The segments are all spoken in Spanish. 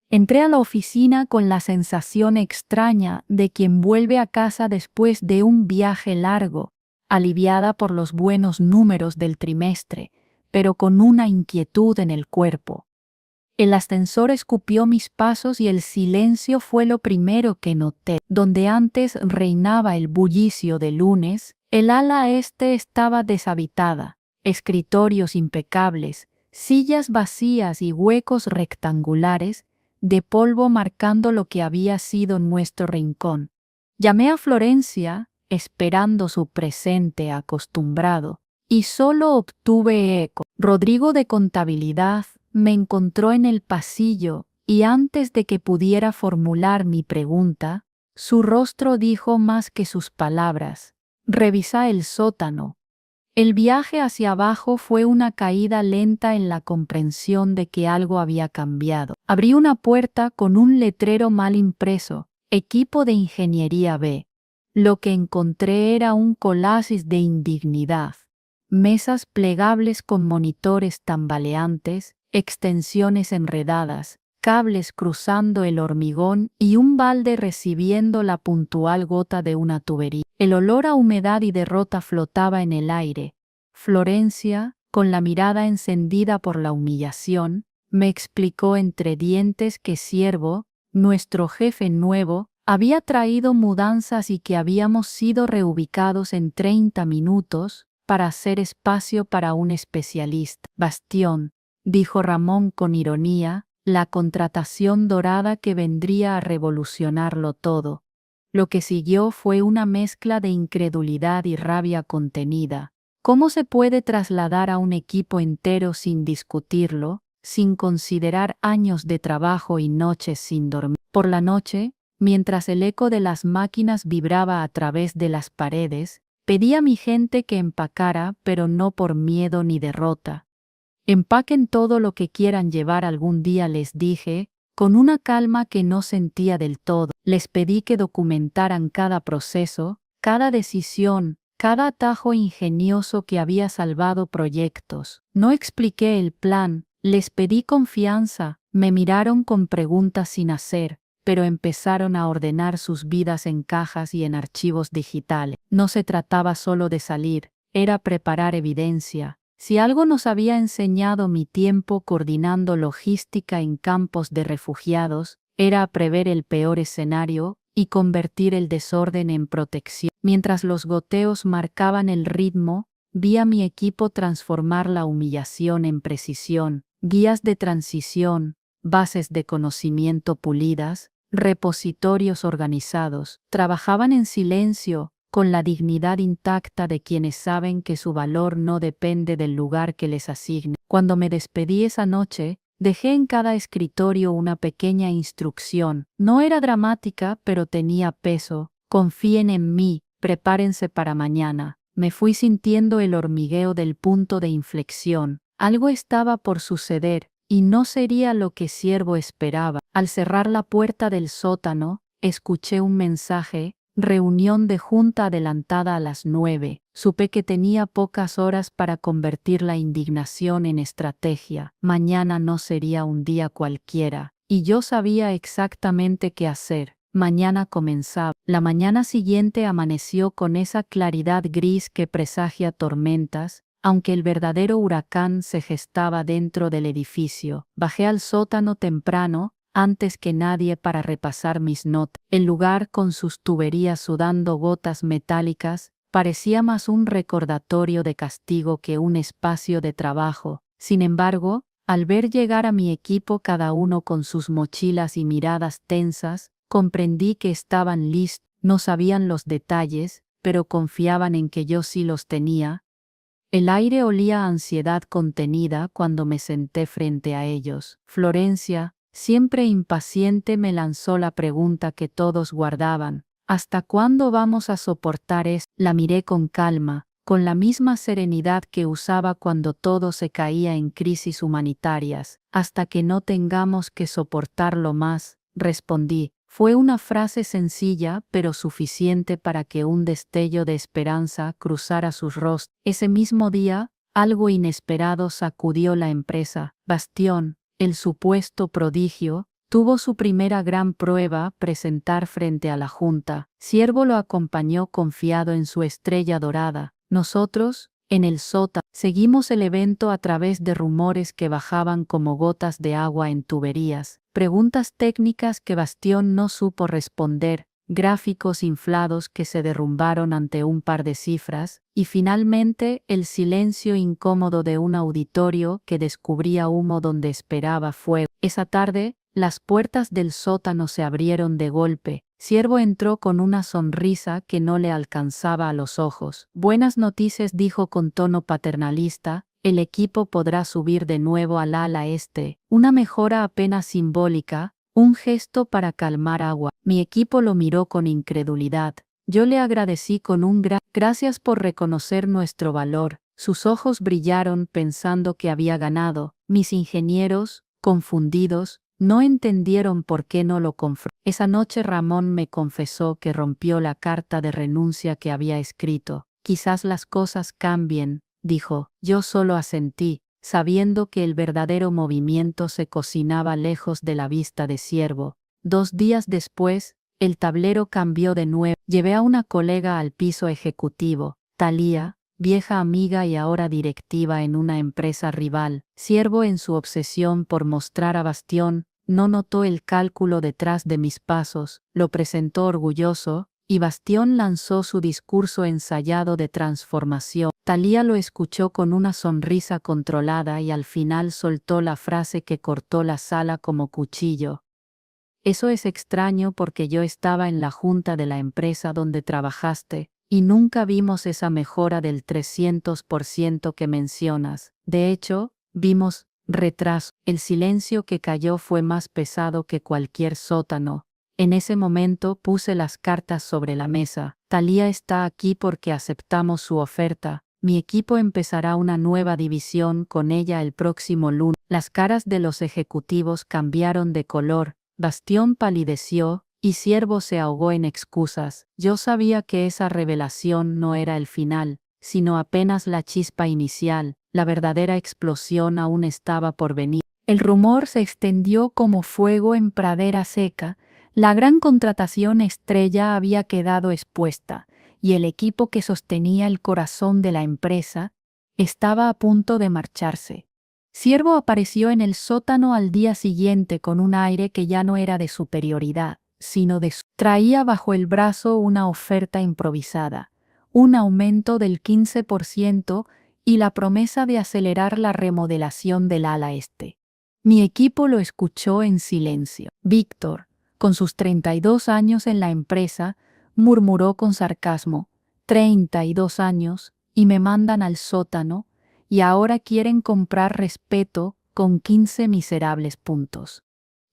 Entré a la oficina con la sensación extraña de quien vuelve a casa después de un viaje largo, aliviada por los buenos números del trimestre, pero con una inquietud en el cuerpo. El ascensor escupió mis pasos y el silencio fue lo primero que noté. Donde antes reinaba el bullicio de lunes, el ala este estaba deshabitada, escritorios impecables, sillas vacías y huecos rectangulares de polvo marcando lo que había sido nuestro rincón. Llamé a Florencia, esperando su presente acostumbrado, y solo obtuve eco. Rodrigo de Contabilidad me encontró en el pasillo y antes de que pudiera formular mi pregunta, su rostro dijo más que sus palabras: «Revisa el sótano». El viaje hacia abajo fue una caída lenta en la comprensión de que algo había cambiado. Abrí una puerta con un letrero mal impreso: «Equipo de Ingeniería B». Lo que encontré era un colossus de indignidad. Mesas plegables con monitores tambaleantes, extensiones enredadas, cables cruzando el hormigón y un balde recibiendo la puntual gota de una tubería. El olor a humedad y derrota flotaba en el aire. Florencia, con la mirada encendida por la humillación, me explicó entre dientes que Ciervo, nuestro jefe nuevo, había traído mudanzas y que habíamos sido reubicados en 30 minutos para hacer espacio para un especialista. «Bastión», dijo Ramón con ironía, «la contratación dorada que vendría a revolucionarlo todo». Lo que siguió fue una mezcla de incredulidad y rabia contenida. ¿Cómo se puede trasladar a un equipo entero sin discutirlo, sin considerar años de trabajo y noches sin dormir? Por la noche, mientras el eco de las máquinas vibraba a través de las paredes, pedí a mi gente que empacara, pero no por miedo ni derrota. «Empaquen todo lo que quieran llevar algún día», les dije, con una calma que no sentía del todo. Les pedí que documentaran cada proceso, cada decisión, cada atajo ingenioso que había salvado proyectos. No expliqué el plan, les pedí confianza, me miraron con preguntas sin hacer, pero empezaron a ordenar sus vidas en cajas y en archivos digitales. No se trataba solo de salir, era preparar evidencia. Si algo nos había enseñado mi tiempo coordinando logística en campos de refugiados, era prever el peor escenario y convertir el desorden en protección. Mientras los goteos marcaban el ritmo, vi a mi equipo transformar la humillación en precisión, guías de transición, bases de conocimiento pulidas, repositorios organizados. Trabajaban en silencio, con la dignidad intacta de quienes saben que su valor no depende del lugar que les asigne. Cuando me despedí esa noche, dejé en cada escritorio una pequeña instrucción. No era dramática, pero tenía peso. «Confíen en mí, prepárense para mañana». Me fui sintiendo el hormigueo del punto de inflexión. Algo estaba por suceder, y no sería lo que Ciervo esperaba. Al cerrar la puerta del sótano, escuché un mensaje: «Reunión de junta adelantada a las 9». Supe que tenía pocas horas para convertir la indignación en estrategia. Mañana no sería un día cualquiera, y yo sabía exactamente qué hacer. Mañana comenzaba. La mañana siguiente amaneció con esa claridad gris que presagia tormentas, aunque el verdadero huracán se gestaba dentro del edificio. Bajé al sótano temprano, antes que nadie, para repasar mis notas. El lugar, con sus tuberías sudando gotas metálicas, parecía más un recordatorio de castigo que un espacio de trabajo. Sin embargo, al ver llegar a mi equipo cada uno con sus mochilas y miradas tensas, comprendí que estaban listos. No sabían los detalles, pero confiaban en que yo sí los tenía. El aire olía a ansiedad contenida cuando me senté frente a ellos. Florencia, siempre impaciente, me lanzó la pregunta que todos guardaban: «¿Hasta cuándo vamos a soportar esto?». La miré con calma, con la misma serenidad que usaba cuando todo se caía en crisis humanitarias. «Hasta que no tengamos que soportarlo más», respondí. Fue una frase sencilla, pero suficiente para que un destello de esperanza cruzara sus rostros. Ese mismo día, algo inesperado sacudió la empresa. Bastión, el supuesto prodigio, Tuvo su primera gran prueba, presentar frente a la Junta. Ciervo lo acompañó confiado en su estrella dorada. Nosotros, en el sótano, seguimos el evento a través de rumores que bajaban como gotas de agua en tuberías, preguntas técnicas que Bastión no supo responder, gráficos inflados que se derrumbaron ante un par de cifras, y finalmente el silencio incómodo de un auditorio que descubría humo donde esperaba fuego. Esa tarde, las puertas del sótano se abrieron de golpe. Ciervo entró con una sonrisa que no le alcanzaba a los ojos. Buenas noticias, dijo con tono paternalista. El equipo podrá subir de nuevo al ala este. Una mejora apenas simbólica, un gesto para calmar agua. Mi equipo lo miró con incredulidad. Yo le agradecí con un gracias por reconocer nuestro valor. Sus ojos brillaron pensando que había ganado. Mis ingenieros, confundidos, no entendieron por qué no lo confrontó. Esa noche Ramón me confesó que rompió la carta de renuncia que había escrito. Quizás las cosas cambien, dijo. Yo solo asentí, sabiendo que el verdadero movimiento se cocinaba lejos de la vista de Ciervo. 2 días después, el tablero cambió de nuevo. Llevé a una colega al piso ejecutivo, Talía, vieja amiga y ahora directiva en una empresa rival. Ciervo, en su obsesión por mostrar a Bastión, no notó el cálculo detrás de mis pasos, lo presentó orgulloso, y Bastión lanzó su discurso ensayado de transformación. Talía lo escuchó con una sonrisa controlada y al final soltó la frase que cortó la sala como cuchillo. Eso es extraño porque yo estaba en la junta de la empresa donde trabajaste, y nunca vimos esa mejora del 300% que mencionas. De hecho, vimos retraso. El silencio que cayó fue más pesado que cualquier sótano. En ese momento puse las cartas sobre la mesa. Talía está aquí porque aceptamos su oferta. Mi equipo empezará una nueva división con ella el próximo lunes. Las caras de los ejecutivos cambiaron de color. Bastión palideció, y Ciervo se ahogó en excusas. Yo sabía que esa revelación no era el final, sino apenas la chispa inicial. La verdadera explosión aún estaba por venir. El rumor se extendió como fuego en pradera seca. La gran contratación estrella había quedado expuesta, y el equipo que sostenía el corazón de la empresa estaba a punto de marcharse. Ciervo apareció en el sótano al día siguiente con un aire que ya no era de superioridad, sino de traía bajo el brazo una oferta improvisada, un aumento del 15% y la promesa de acelerar la remodelación del ala este. Mi equipo lo escuchó en silencio. Víctor, con sus 32 años en la empresa, murmuró con sarcasmo: 32 años, y me mandan al sótano, y ahora quieren comprar respeto con 15 miserables puntos.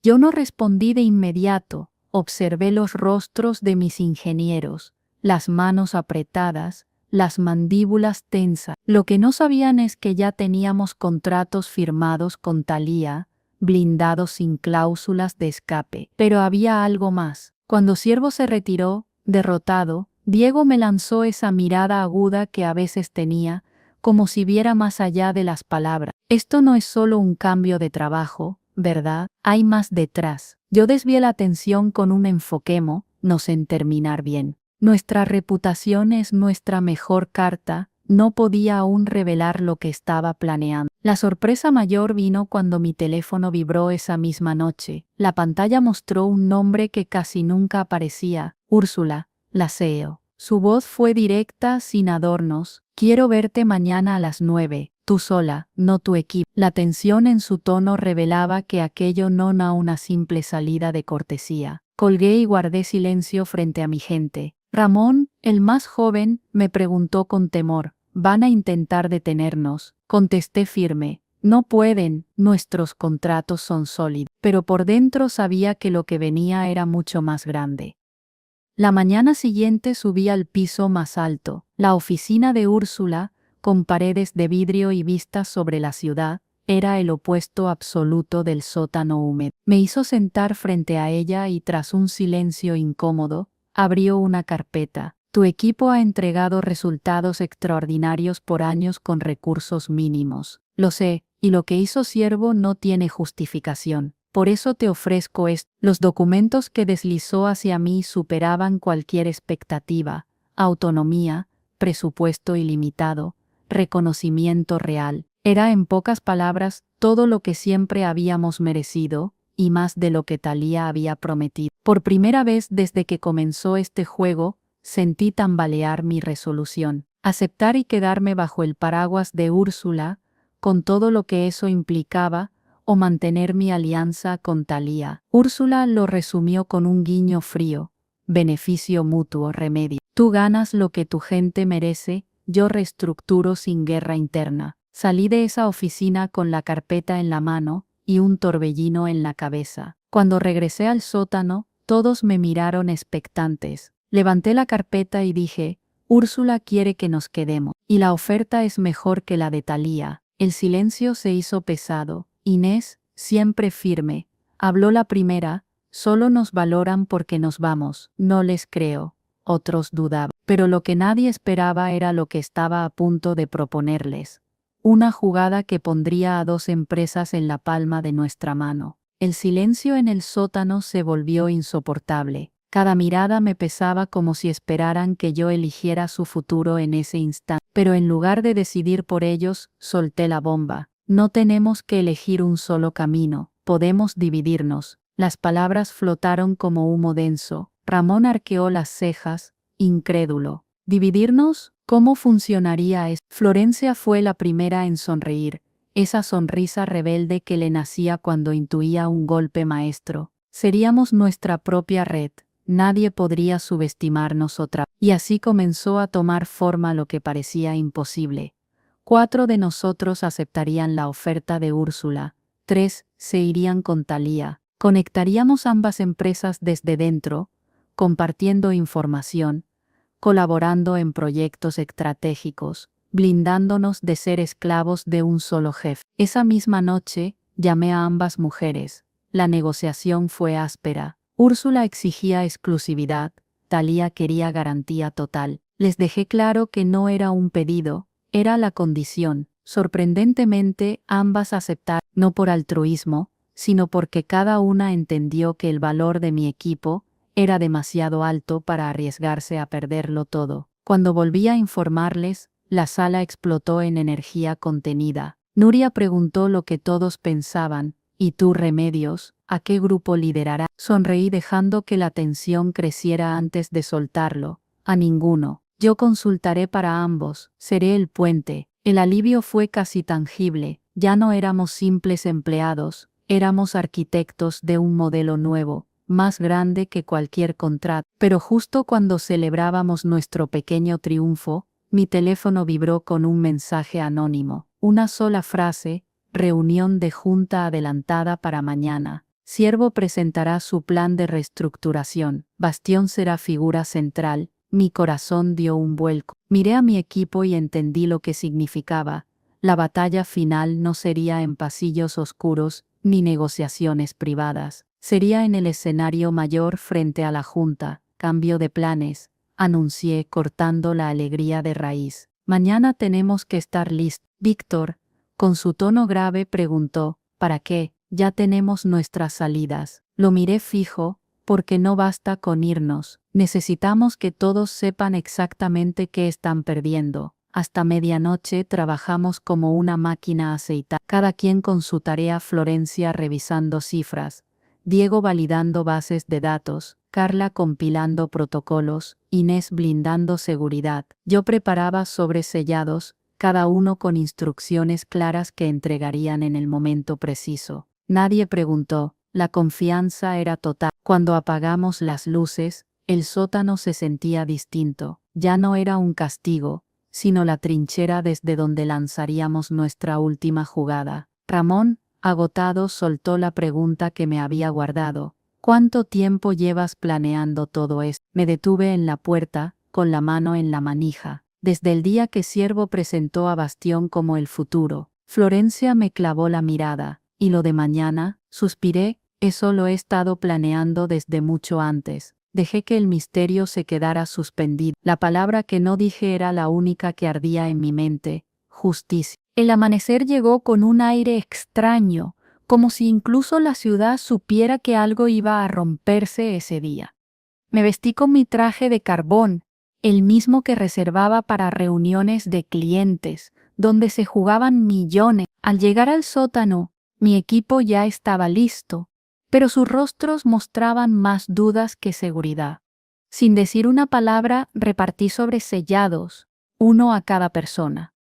Yo no respondí de inmediato, observé los rostros de mis ingenieros, las manos apretadas, las mandíbulas tensas. Lo que no sabían es que ya teníamos contratos firmados con Talía, blindados sin cláusulas de escape. Pero había algo más. Cuando Ciervo se retiró, derrotado, Diego me lanzó esa mirada aguda que a veces tenía, como si viera más allá de las palabras. Esto no es solo un cambio de trabajo, ¿verdad? Hay más detrás. Yo desvié la atención con un enfoquemo, no sé en terminar bien. Nuestra reputación es nuestra mejor carta. No podía aún revelar lo que estaba planeando. La sorpresa mayor vino cuando mi teléfono vibró esa misma noche. La pantalla mostró un nombre que casi nunca aparecía: Úrsula, la CEO. Su voz fue directa, sin adornos. Quiero verte mañana a las 9, tú sola, no tu equipo. La tensión en su tono revelaba que aquello no era una simple salida de cortesía. Colgué y guardé silencio frente a mi gente. Ramón, el más joven, me preguntó con temor: ¿van a intentar detenernos? Contesté firme: no pueden, nuestros contratos son sólidos. Pero por dentro sabía que lo que venía era mucho más grande. La mañana siguiente subí al piso más alto, la oficina de Úrsula, con paredes de vidrio y vistas sobre la ciudad, era el opuesto absoluto del sótano húmedo. Me hizo sentar frente a ella y tras un silencio incómodo, abrió una carpeta. Tu equipo ha entregado resultados extraordinarios por años con recursos mínimos. Lo sé, y lo que hizo Ciervo no tiene justificación. Por eso te ofrezco esto. Los documentos que deslizó hacia mí superaban cualquier expectativa: autonomía, presupuesto ilimitado, reconocimiento real. Era, en pocas palabras, todo lo que siempre habíamos merecido, y más de lo que Thalía había prometido. Por primera vez desde que comenzó este juego, sentí tambalear mi resolución. Aceptar y quedarme bajo el paraguas de Úrsula, con todo lo que eso implicaba, o mantener mi alianza con Thalía. Úrsula lo resumió con un guiño frío: beneficio mutuo, remedio. Tú ganas lo que tu gente merece, yo reestructuro sin guerra interna. Salí de esa oficina con la carpeta en la mano y un torbellino en la cabeza. Cuando regresé al sótano, todos me miraron expectantes. Levanté la carpeta y dije: Úrsula quiere que nos quedemos. Y la oferta es mejor que la de Thalía. El silencio se hizo pesado. Inés, siempre firme, habló la primera: solo nos valoran porque nos vamos. No les creo. Otros dudaban. Pero lo que nadie esperaba era lo que estaba a punto de proponerles. Una jugada que pondría a 2 empresas en la palma de nuestra mano. El silencio en el sótano se volvió insoportable. Cada mirada me pesaba como si esperaran que yo eligiera su futuro en ese instante. Pero en lugar de decidir por ellos, solté la bomba. No tenemos que elegir un solo camino, podemos dividirnos. Las palabras flotaron como humo denso. Ramón arqueó las cejas, incrédulo. ¿Dividirnos? ¿Cómo funcionaría esto? Florencia fue la primera en sonreír, esa sonrisa rebelde que le nacía cuando intuía un golpe maestro. Seríamos nuestra propia red. Nadie podría subestimarnos otra vez. Y así comenzó a tomar forma lo que parecía imposible. 4 de nosotros aceptarían la oferta de Úrsula, 3 se irían con Thalía. Conectaríamos ambas empresas desde dentro, compartiendo información, colaborando en proyectos estratégicos, blindándonos de ser esclavos de un solo jefe. Esa misma noche, llamé a ambas mujeres. La negociación fue áspera. Úrsula exigía exclusividad, Thalía quería garantía total. Les dejé claro que no era un pedido, era la condición. Sorprendentemente, ambas aceptaron, no por altruismo, sino porque cada una entendió que el valor de mi equipo era demasiado alto para arriesgarse a perderlo todo. Cuando volví a informarles, la sala explotó en energía contenida. Nuria preguntó lo que todos pensaban: ¿y tú, Remedios, a qué grupo liderarás? Sonreí dejando que la tensión creciera antes de soltarlo. A ninguno. Yo consultaré para ambos, seré el puente. El alivio fue casi tangible. Ya no éramos simples empleados, éramos arquitectos de un modelo nuevo, más grande que cualquier contrato. Pero justo cuando celebrábamos nuestro pequeño triunfo, mi teléfono vibró con un mensaje anónimo. Una sola frase: reunión de junta adelantada para mañana. Ciervo presentará su plan de reestructuración. Bastión será figura central. Mi corazón dio un vuelco. Miré a mi equipo y entendí lo que significaba. La batalla final no sería en pasillos oscuros ni negociaciones privadas. Sería en el escenario mayor frente a la junta. Cambio de planes, anuncié, cortando la alegría de raíz. Mañana tenemos que estar listos. Víctor, con su tono grave, preguntó: ¿para qué? Ya tenemos nuestras salidas. Lo miré fijo: porque no basta con irnos. Necesitamos que todos sepan exactamente qué están perdiendo. Hasta medianoche trabajamos como una máquina aceitada. Cada quien con su tarea: Florencia revisando cifras, Diego validando bases de datos, Carla compilando protocolos, Inés blindando seguridad. Yo preparaba sobres sellados, cada uno con instrucciones claras que entregarían en el momento preciso. Nadie preguntó. La confianza era total. Cuando apagamos las luces, el sótano se sentía distinto. Ya no era un castigo, sino la trinchera desde donde lanzaríamos nuestra última jugada. Ramón, agotado, soltó la pregunta que me había guardado: ¿cuánto tiempo llevas planeando todo esto? Me detuve en la puerta, con la mano en la manija. Desde el día que Ciervo presentó a Bastión como el futuro. Florencia me clavó la mirada. ¿Y lo de mañana? Suspiré. Eso lo he estado planeando desde mucho antes. Dejé que el misterio se quedara suspendido. La palabra que no dije era la única que ardía en mi mente: justicia. El amanecer llegó con un aire extraño, como si incluso la ciudad supiera que algo iba a romperse ese día. Me vestí con mi traje de carbón, el mismo que reservaba para reuniones de clientes, donde se jugaban millones. Al llegar al sótano, mi equipo ya estaba listo, pero sus rostros mostraban más dudas que seguridad. Sin decir una palabra, repartí sobresellados, uno a cada persona.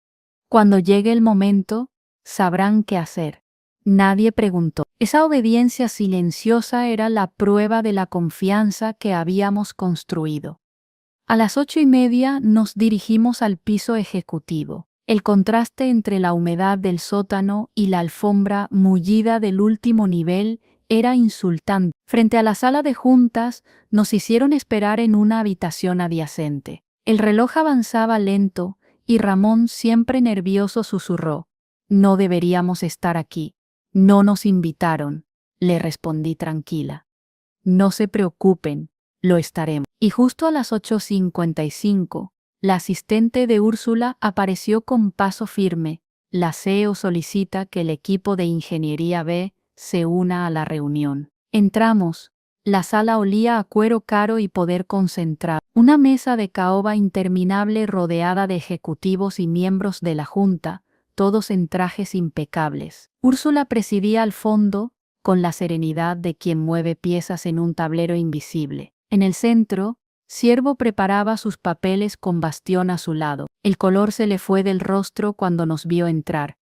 Cuando llegue el momento, sabrán qué hacer. Nadie preguntó. Esa obediencia silenciosa era la prueba de la confianza que habíamos construido. A las 8:30 nos dirigimos al piso ejecutivo. El contraste entre la humedad del sótano y la alfombra mullida del último nivel era insultante. Frente a la sala de juntas, nos hicieron esperar en una habitación adyacente. El reloj avanzaba lento y Ramón, siempre nervioso, susurró: «No deberíamos estar aquí. No nos invitaron», le respondí tranquila. «No se preocupen, lo estaremos». Y justo a las 8:55, la asistente de Úrsula apareció con paso firme. «La CEO solicita que el equipo de Ingeniería B se una a la reunión». Entramos. La sala olía a cuero caro y poder concentrado. Una mesa de caoba interminable rodeada de ejecutivos y miembros de la junta, todos en trajes impecables. Úrsula presidía al fondo, con la serenidad de quien mueve piezas en un tablero invisible. En el centro, Ciervo preparaba sus papeles con Bastión a su lado. El color se le fue del rostro cuando nos vio entrar.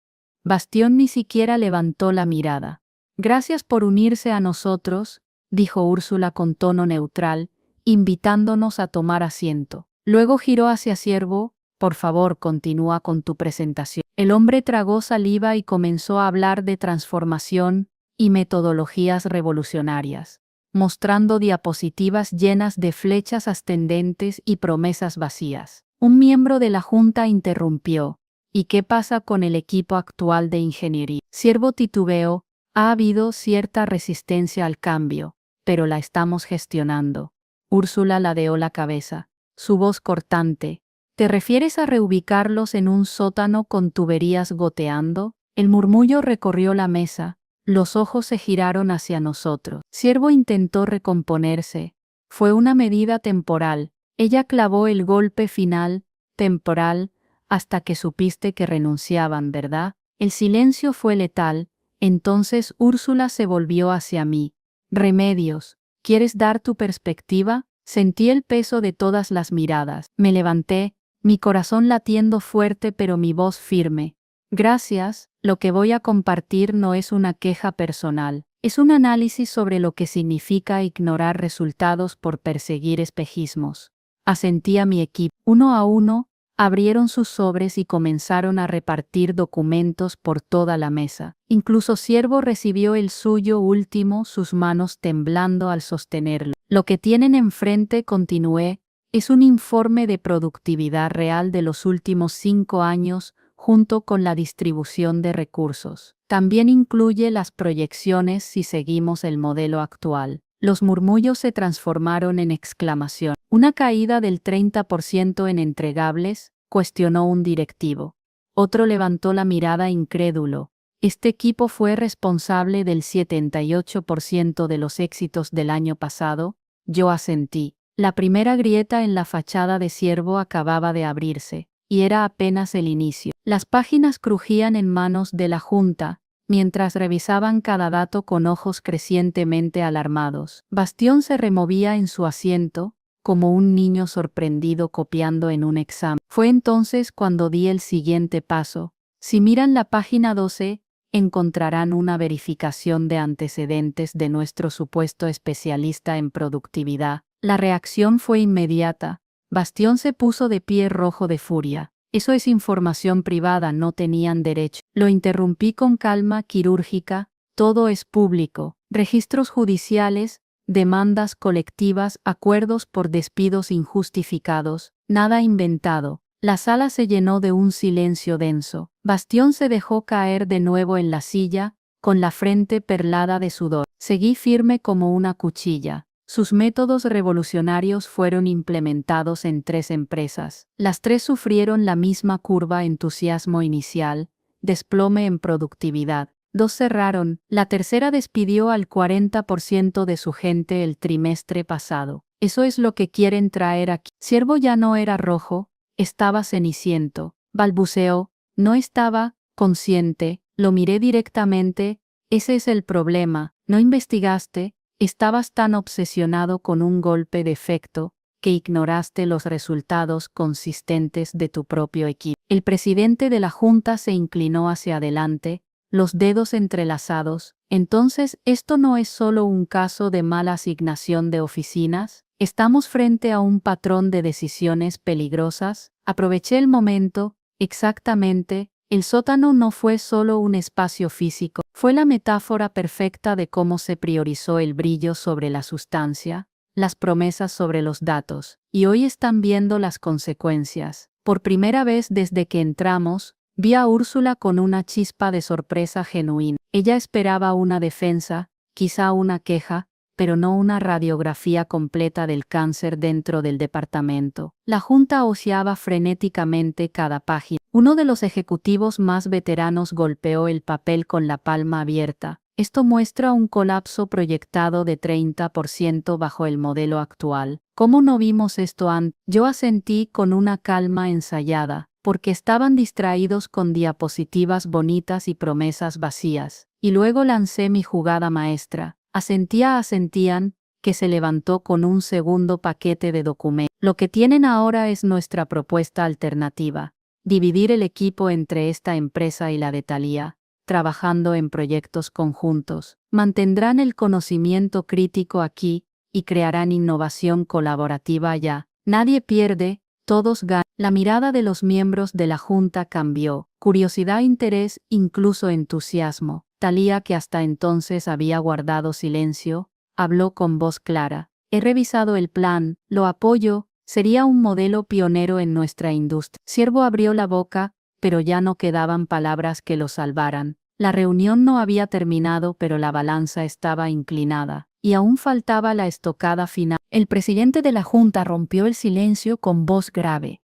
Bastión ni siquiera levantó la mirada. «Gracias por unirse a nosotros», dijo Úrsula con tono neutral, invitándonos a tomar asiento. Luego giró hacia Ciervo. «Por favor, continúa con tu presentación». El hombre tragó saliva y comenzó a hablar de transformación y metodologías revolucionarias, mostrando diapositivas llenas de flechas ascendentes y promesas vacías. Un miembro de la junta interrumpió: «¿Y qué pasa con el equipo actual de ingeniería?». Ciervo titubeó: «Ha habido cierta resistencia al cambio, pero la estamos gestionando». Úrsula ladeó la cabeza, su voz cortante: «¿Te refieres a reubicarlos en un sótano con tuberías goteando?». El murmullo recorrió la mesa. Los ojos se giraron hacia nosotros. Ciervo intentó recomponerse. «Fue una medida temporal». Ella clavó el golpe final: «Temporal, hasta que supiste que renunciaban, ¿verdad?». El silencio fue letal. Entonces Úrsula se volvió hacia mí. «Remedios, ¿quieres dar tu perspectiva?». Sentí el peso de todas las miradas. Me levanté, mi corazón latiendo fuerte pero mi voz firme. «Gracias, lo que voy a compartir no es una queja personal. Es un análisis sobre lo que significa ignorar resultados por perseguir espejismos». Asentí a mi equipo. Uno a uno, abrieron sus sobres y comenzaron a repartir documentos por toda la mesa. Incluso Ciervo recibió el suyo último, sus manos temblando al sostenerlo. «Lo que tienen enfrente», continué, «es un informe de productividad real de los últimos 5 años, junto con la distribución de recursos. También incluye las proyecciones si seguimos el modelo actual». Los murmullos se transformaron en exclamación. «¿Una caída del 30% en entregables?», cuestionó un directivo. Otro levantó la mirada incrédulo. «Este equipo fue responsable del 78% de los éxitos del año pasado». Yo asentí. La primera grieta en la fachada de Ciervo acababa de abrirse, y era apenas el inicio. Las páginas crujían en manos de la junta, mientras revisaban cada dato con ojos crecientemente alarmados. Bastión se removía en su asiento, como un niño sorprendido copiando en un examen. Fue entonces cuando di el siguiente paso. Si miran la página 12, encontrarán una verificación de antecedentes de nuestro supuesto especialista en productividad. La reacción fue inmediata. Bastión se puso de pie rojo de furia. «Eso es información privada, no tenían derecho». Lo interrumpí con calma quirúrgica: «Todo es público. Registros judiciales, demandas colectivas, acuerdos por despidos injustificados, nada inventado». La sala se llenó de un silencio denso. Bastión se dejó caer de nuevo en la silla, con la frente perlada de sudor. Seguí firme como una cuchilla. Sus métodos revolucionarios fueron implementados en 3 empresas. Las 3 sufrieron la misma curva: entusiasmo inicial, desplome en productividad, 2 cerraron, la tercera despidió al 40% de su gente el trimestre pasado. Eso es lo que quieren traer aquí. Ciervo ya no era rojo, estaba ceniciento. Balbuceó, no estaba consciente, lo miré directamente. Ese es el problema, no investigaste, estabas tan obsesionado con un golpe de efecto que ignoraste los resultados consistentes de tu propio equipo. El presidente de la Junta se inclinó hacia adelante, los dedos entrelazados. Entonces, ¿esto no es solo un caso de mala asignación de oficinas? ¿Estamos frente a un patrón de decisiones peligrosas? Aproveché el momento, exactamente. El sótano no fue solo un espacio físico, fue la metáfora perfecta de cómo se priorizó el brillo sobre la sustancia, las promesas sobre los datos, y hoy están viendo las consecuencias. Por primera vez desde que entramos, vi a Úrsula con una chispa de sorpresa genuina. Ella esperaba una defensa, quizá una queja, pero no una radiografía completa del cáncer dentro del departamento. La Junta hojeaba frenéticamente cada página. Uno de los ejecutivos más veteranos golpeó el papel con la palma abierta. Esto muestra un colapso proyectado de 30% bajo el modelo actual. ¿Cómo no vimos esto antes? Yo asentí con una calma ensayada, porque estaban distraídos con diapositivas bonitas y promesas vacías. Y luego lancé mi jugada maestra. Asentían, que se levantó con un segundo paquete de documentos. Lo que tienen ahora es nuestra propuesta alternativa. Dividir el equipo entre esta empresa y la de Thalía, trabajando en proyectos conjuntos. Mantendrán el conocimiento crítico aquí y crearán innovación colaborativa allá. Nadie pierde, todos ganan. La mirada de los miembros de la Junta cambió. Curiosidad, interés, incluso entusiasmo. Thalía, que hasta entonces había guardado silencio, habló con voz clara. He revisado el plan, lo apoyo, sería un modelo pionero en nuestra industria. Ciervo abrió la boca, pero ya no quedaban palabras que lo salvaran. La reunión no había terminado, pero la balanza estaba inclinada, y aún faltaba la estocada final. El presidente de la Junta rompió el silencio con voz grave.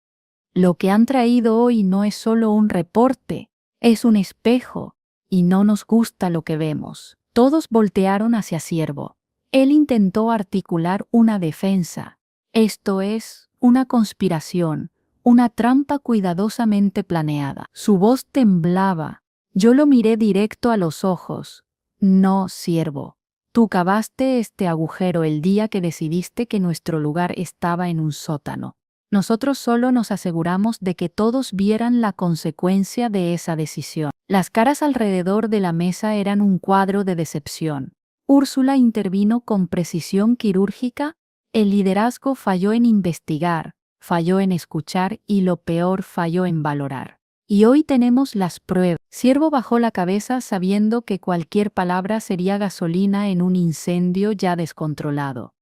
Lo que han traído hoy no es solo un reporte, es un espejo. Y no nos gusta lo que vemos. Todos voltearon hacia Ciervo. Él intentó articular una defensa. Esto es una conspiración, una trampa cuidadosamente planeada. Su voz temblaba. Yo lo miré directo a los ojos. No, Ciervo. Tú cavaste este agujero el día que decidiste que nuestro lugar estaba en un sótano. Nosotros solo nos aseguramos de que todos vieran la consecuencia de esa decisión. Las caras alrededor de la mesa eran un cuadro de decepción. Úrsula intervino con precisión quirúrgica. El liderazgo falló en investigar, falló en escuchar y lo peor, falló en valorar. Y hoy tenemos las pruebas. Ciervo bajó la cabeza sabiendo que cualquier palabra sería gasolina en un incendio ya descontrolado.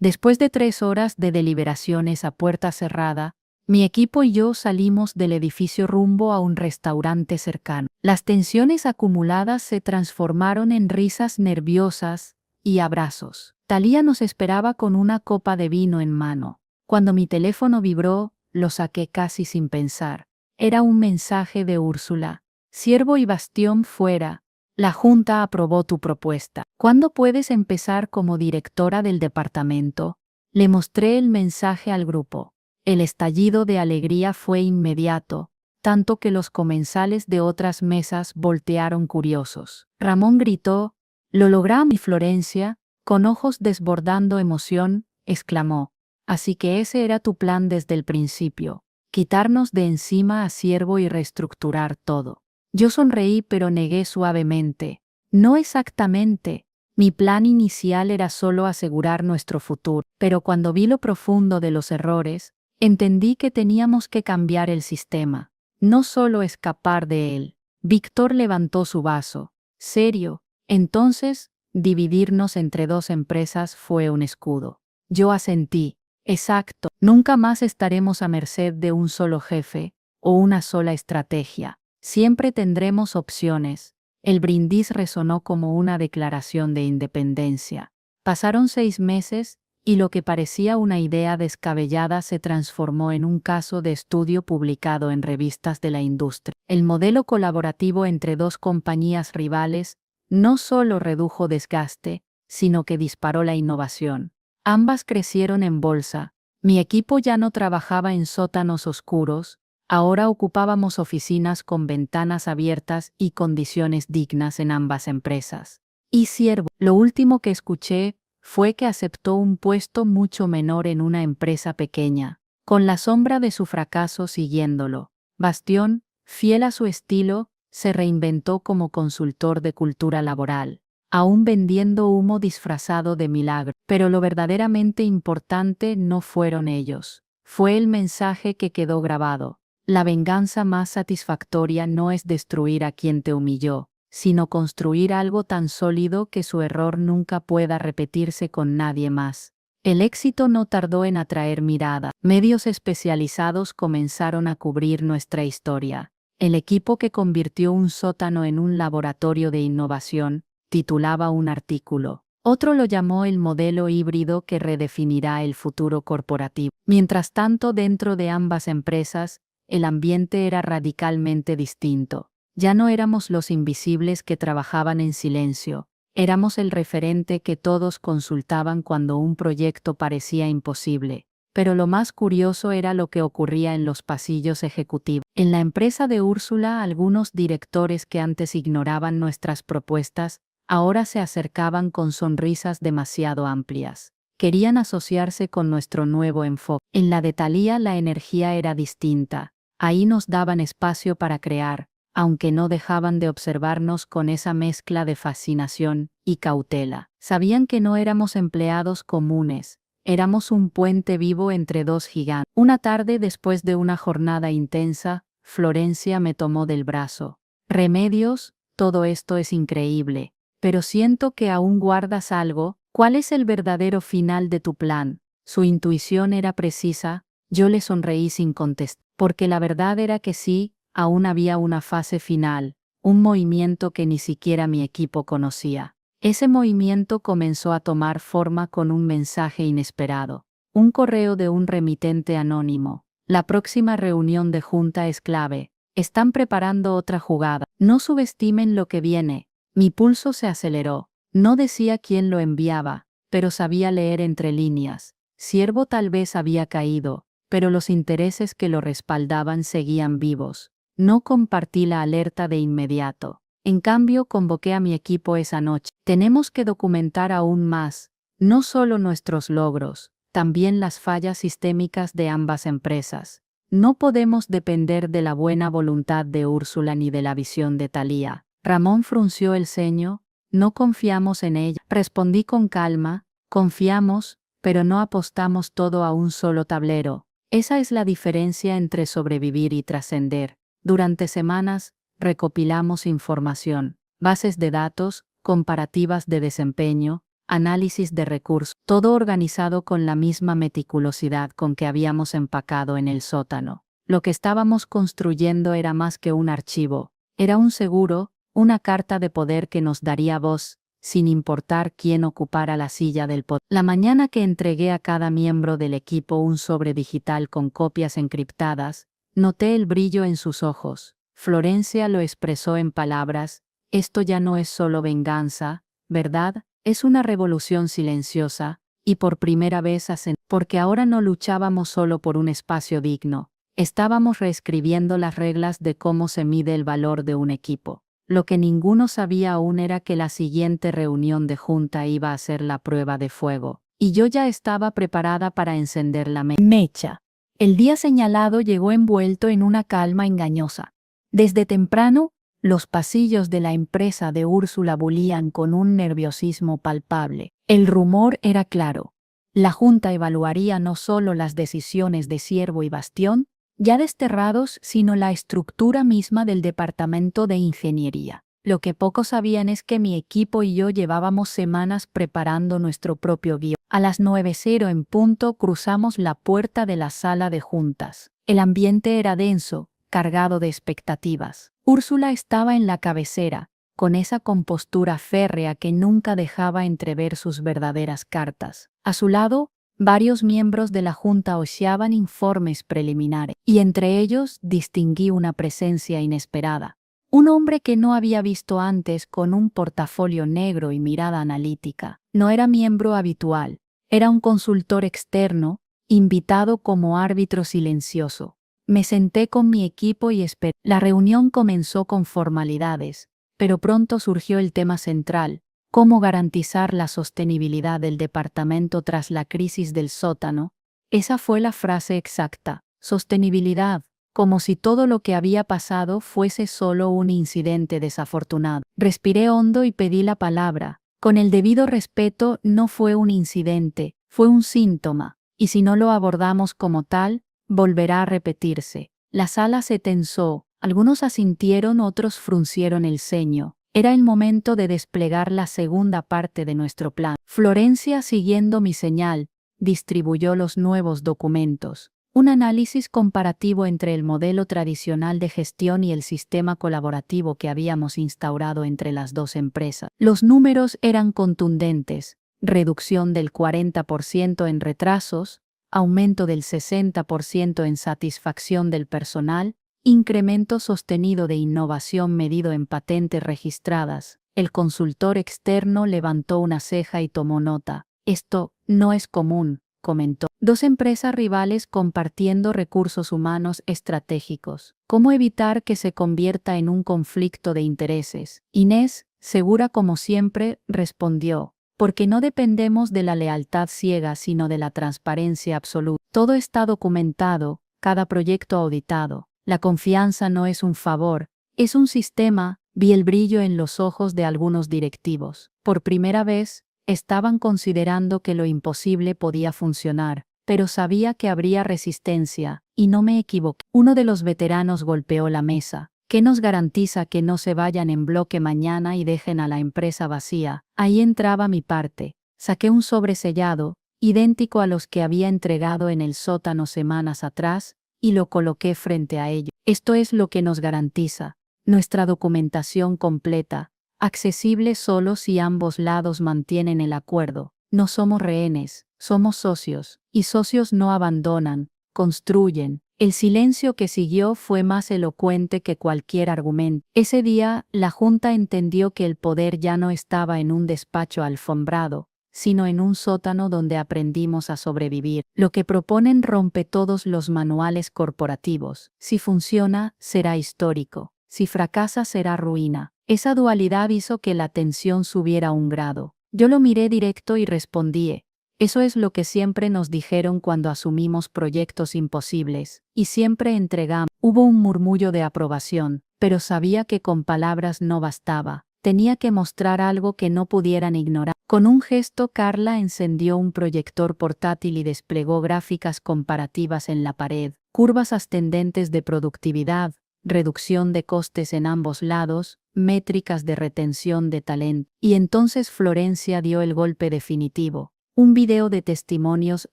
Después de 3 horas de deliberaciones a puerta cerrada, mi equipo y yo salimos del edificio rumbo a un restaurante cercano. Las tensiones acumuladas se transformaron en risas nerviosas y abrazos. Thalía nos esperaba con una copa de vino en mano. Cuando mi teléfono vibró, lo saqué casi sin pensar. Era un mensaje de Úrsula. Ciervo y Bastión fuera. La Junta aprobó tu propuesta. ¿Cuándo puedes empezar como directora del departamento? Le mostré el mensaje al grupo. El estallido de alegría fue inmediato, tanto que los comensales de otras mesas voltearon curiosos. Ramón gritó, «¡Lo logramos!» Y Florencia, con ojos desbordando emoción, exclamó, «Así que ese era tu plan desde el principio, quitarnos de encima a Ciervo y reestructurar todo». Yo sonreí pero negué suavemente. No exactamente. Mi plan inicial era solo asegurar nuestro futuro, pero cuando vi lo profundo de los errores, entendí que teníamos que cambiar el sistema, no solo escapar de él. Víctor levantó su vaso. Serio. Entonces, dividirnos entre 2 empresas fue un escudo. Yo asentí. Exacto. Nunca más estaremos a merced de un solo jefe o una sola estrategia. Siempre tendremos opciones. El brindis resonó como una declaración de independencia. Pasaron 6 meses, y lo que parecía una idea descabellada se transformó en un caso de estudio publicado en revistas de la industria. El modelo colaborativo entre 2 compañías rivales no solo redujo desgaste, sino que disparó la innovación. Ambas crecieron en bolsa. Mi equipo ya no trabajaba en sótanos oscuros, ahora ocupábamos oficinas con ventanas abiertas y condiciones dignas en ambas empresas. Y Ciervo, lo último que escuché fue que aceptó un puesto mucho menor en una empresa pequeña, con la sombra de su fracaso siguiéndolo. Bastión, fiel a su estilo, se reinventó como consultor de cultura laboral, aún vendiendo humo disfrazado de milagro. Pero lo verdaderamente importante no fueron ellos. Fue el mensaje que quedó grabado. La venganza más satisfactoria no es destruir a quien te humilló, sino construir algo tan sólido que su error nunca pueda repetirse con nadie más. El éxito no tardó en atraer mirada. Medios especializados comenzaron a cubrir nuestra historia. El equipo que convirtió un sótano en un laboratorio de innovación titulaba un artículo. Otro lo llamó el modelo híbrido que redefinirá el futuro corporativo. Mientras tanto, dentro de ambas empresas, el ambiente era radicalmente distinto. Ya no éramos los invisibles que trabajaban en silencio. Éramos el referente que todos consultaban cuando un proyecto parecía imposible. Pero lo más curioso era lo que ocurría en los pasillos ejecutivos. En la empresa de Úrsula, algunos directores que antes ignoraban nuestras propuestas, ahora se acercaban con sonrisas demasiado amplias. Querían asociarse con nuestro nuevo enfoque. En la de Thalía la energía era distinta. Ahí nos daban espacio para crear, aunque no dejaban de observarnos con esa mezcla de fascinación y cautela. Sabían que no éramos empleados comunes, éramos un puente vivo entre dos gigantes. Una tarde, después de una jornada intensa, Florencia me tomó del brazo. Remedios, todo esto es increíble, pero siento que aún guardas algo. ¿Cuál es el verdadero final de tu plan? Su intuición era precisa, yo le sonreí sin contestar, porque la verdad era que sí, aún había una fase final, un movimiento que ni siquiera mi equipo conocía. Ese movimiento comenzó a tomar forma con un mensaje inesperado, un correo de un remitente anónimo. La próxima reunión de junta es clave. Están preparando otra jugada. No subestimen lo que viene. Mi pulso se aceleró. No decía quién lo enviaba, pero sabía leer entre líneas. Ciervo tal vez había caído, pero los intereses que lo respaldaban seguían vivos. No compartí la alerta de inmediato. En cambio, convoqué a mi equipo esa noche. Tenemos que documentar aún más, no solo nuestros logros, también las fallas sistémicas de ambas empresas. No podemos depender de la buena voluntad de Úrsula ni de la visión de Thalía. Ramón frunció el ceño. No confiamos en ella. Respondí con calma, confiamos, pero no apostamos todo a un solo tablero. Esa es la diferencia entre sobrevivir y trascender. Durante semanas, recopilamos información, bases de datos, comparativas de desempeño, análisis de recursos, todo organizado con la misma meticulosidad con que habíamos empacado en el sótano. Lo que estábamos construyendo era más que un archivo, era un seguro, una carta de poder que nos daría voz, sin importar quién ocupara la silla del poder. La mañana que entregué a cada miembro del equipo un sobre digital con copias encriptadas, noté el brillo en sus ojos. Florencia lo expresó en palabras: esto ya no es solo venganza, ¿verdad? Es una revolución silenciosa, y por primera vez porque ahora no luchábamos solo por un espacio digno, estábamos reescribiendo las reglas de cómo se mide el valor de un equipo. Lo que ninguno sabía aún era que la siguiente reunión de junta iba a ser la prueba de fuego, y yo ya estaba preparada para encender la mecha. El día señalado llegó envuelto en una calma engañosa. Desde temprano, los pasillos de la empresa de Úrsula bulían con un nerviosismo palpable. El rumor era claro. La junta evaluaría no solo las decisiones de Ciervo y Bastión, ya desterrados, sino la estructura misma del departamento de ingeniería. Lo que pocos sabían es que mi equipo y yo llevábamos semanas preparando nuestro propio guión. A las 9:00 en punto cruzamos la puerta de la sala de juntas. El ambiente era denso, cargado de expectativas. Úrsula estaba en la cabecera, con esa compostura férrea que nunca dejaba entrever sus verdaderas cartas. A su lado, varios miembros de la junta hojeaban informes preliminares, y entre ellos distinguí una presencia inesperada. Un hombre que no había visto antes con un portafolio negro y mirada analítica. No era miembro habitual, era un consultor externo, invitado como árbitro silencioso. Me senté con mi equipo y esperé. La reunión comenzó con formalidades, pero pronto surgió el tema central: cómo garantizar la sostenibilidad del departamento tras la crisis del sótano. Esa fue la frase exacta: sostenibilidad, como si todo lo que había pasado fuese solo un incidente desafortunado. Respiré hondo y pedí la palabra. Con el debido respeto, no fue un incidente, fue un síntoma, y si no lo abordamos como tal, volverá a repetirse. La sala se tensó, algunos asintieron, otros fruncieron el ceño. Era el momento de desplegar la segunda parte de nuestro plan. Florencia, siguiendo mi señal, distribuyó los nuevos documentos. Un análisis comparativo entre el modelo tradicional de gestión y el sistema colaborativo que habíamos instaurado entre las dos empresas. Los números eran contundentes: reducción del 40% en retrasos, aumento del 60% en satisfacción del personal, incremento sostenido de innovación medido en patentes registradas. El consultor externo levantó una ceja y tomó nota. Esto no es común, comentó. Dos empresas rivales compartiendo recursos humanos estratégicos. ¿Cómo evitar que se convierta en un conflicto de intereses? Inés, segura como siempre, respondió: porque no dependemos de la lealtad ciega, sino de la transparencia absoluta. Todo está documentado, cada proyecto auditado. La confianza no es un favor, es un sistema. Vi el brillo en los ojos de algunos directivos. Por primera vez, estaban considerando que lo imposible podía funcionar, pero sabía que habría resistencia, y no me equivoqué. Uno de los veteranos golpeó la mesa. ¿Qué nos garantiza que no se vayan en bloque mañana y dejen a la empresa vacía? Ahí entraba mi parte. Saqué un sobre sellado, idéntico a los que había entregado en el sótano semanas atrás, y lo coloqué frente a ellos. Esto es lo que nos garantiza: nuestra documentación completa, accesible solo si ambos lados mantienen el acuerdo. No somos rehenes, somos socios, y socios no abandonan, construyen. El silencio que siguió fue más elocuente que cualquier argumento. Ese día, la Junta entendió que el poder ya no estaba en un despacho alfombrado, sino en un sótano donde aprendimos a sobrevivir. Lo que proponen rompe todos los manuales corporativos. Si funciona, será histórico. Si fracasa, será ruina. Esa dualidad hizo que la tensión subiera un grado. Yo lo miré directo y respondí: eso es lo que siempre nos dijeron cuando asumimos proyectos imposibles, y siempre entregamos. Hubo un murmullo de aprobación, pero sabía que con palabras no bastaba. Tenía que mostrar algo que no pudieran ignorar. Con un gesto, Carla encendió un proyector portátil y desplegó gráficas comparativas en la pared, curvas ascendentes de productividad, reducción de costes en ambos lados, métricas de retención de talento. Y entonces Florencia dio el golpe definitivo: un video de testimonios